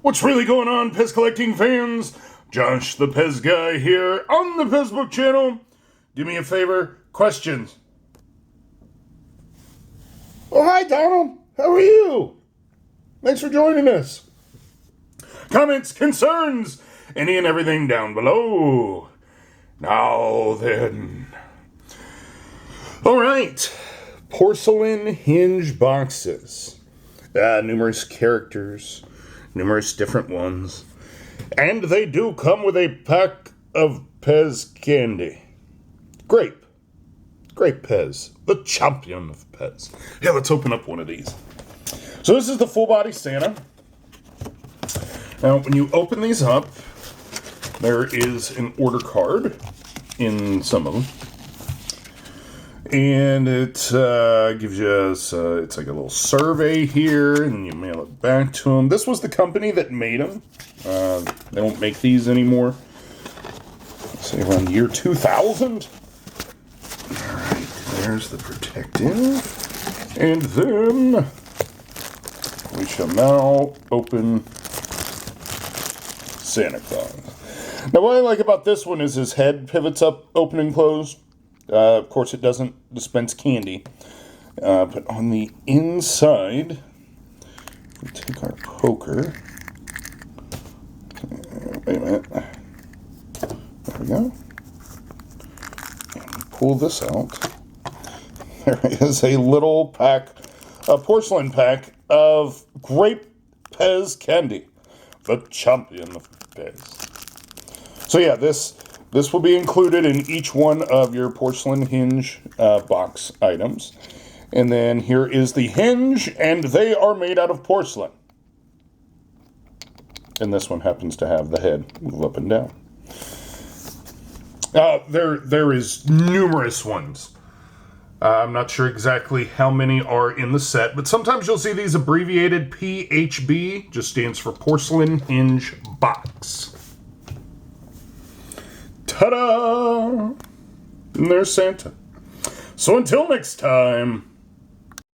What's really going on, PEZ collecting fans? Josh the PEZ guy here on the PEZ channel. Do me a favor, questions. Oh, hi Donald, how are you? Thanks for joining us. Comments, concerns, any and everything down below. Now then. Alright, porcelain hinge boxes. Numerous characters. Numerous different ones. And they do come with a pack of PEZ candy. Grape. Grape PEZ. The Champion of PEZ. Yeah, let's open up one of these. So this is the full body Santa. Now, when you open these up, there is an order card in some of them. And it gives you, it's like a little survey here, and you mail it back to them. This was the company that made them. They don't make these anymore. Let's say around the year 2000. All right, there's the protective. And then we shall now open Santa Claus. Now, what I like about this one is his head pivots up, open and close. Of course, it doesn't dispense candy. But on the inside, we take our poker. Wait a minute. There we go. And pull this out. There is a little pack, a porcelain pack of grape PEZ candy. The Champion of PEZ. So yeah, this will be included in each one of your porcelain hinge box items. And then here is the hinge, and they are made out of porcelain. And this one happens to have the head move up and down. There is numerous ones. I'm not sure exactly how many are in the set, but sometimes you'll see these abbreviated PHB, just stands for Porcelain Hinge Box. Ta-da! And there's Santa. So until next time,